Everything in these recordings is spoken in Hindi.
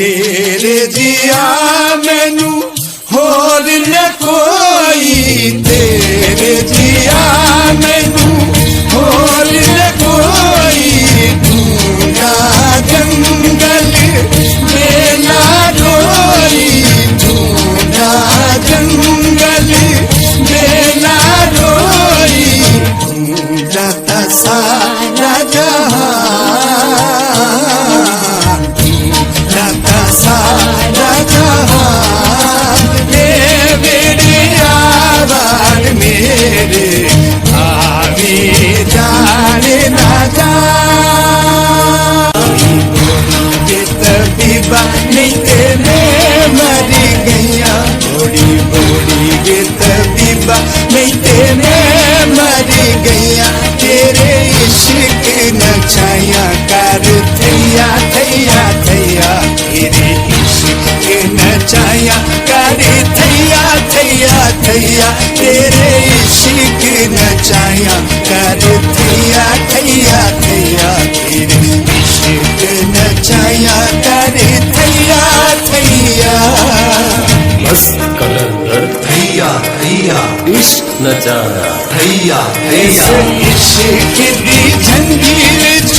तेरे जिया मैनू होर न कोई, तेरे जिया मैनू होर न कोई। ढूंढा जंगल में ना डोरी, ढूंढा जंगल में ना डोरी। ढूंढा था सारा जहां, ढूंढा था सारा जहां। मेरे आवाज़ मेरे आवे जाने ना जा। तबीबा नहीं तेरे मरी गैया, बड़ी बड़ी गे तबीबा नहीं तेरे मरी गैया। तेरे इश्क नचाया कर थैया थैया थैया, तेरे इश्क नचाया कर थैया थैया थैया। तेरे इश्क नचाया कर थैया थैया थैया, तेरे इश्क नचाया कर थैया थैया। मस्त कलंदर थैया थैया, इश्क नचाया थैया थैया। इश्क दी जंजीर च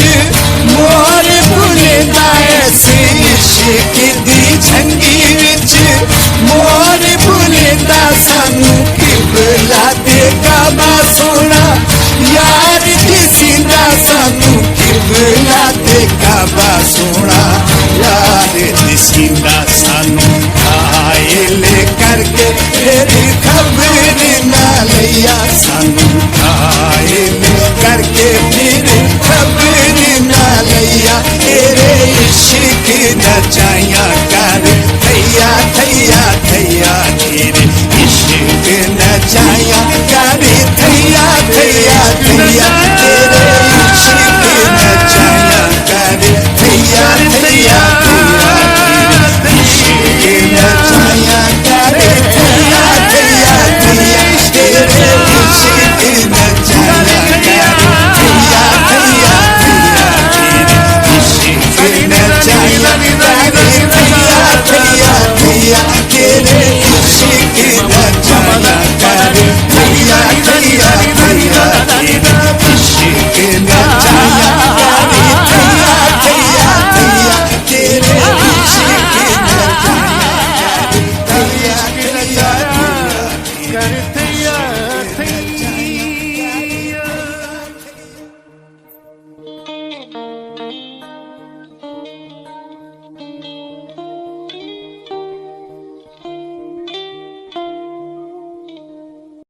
मोर भुलदा, ऐसे इश्क दी जंजीर च मोर भुलदा। सानू किबला दे काबा सोना यार दिसींदा, सानू किबला दे काबा सोना यार दिसींदा। सानू घायल करके फिर खबर ना लिया, सानू घायल करके फिर खबर ना लिया। तेरे इश्क नचाया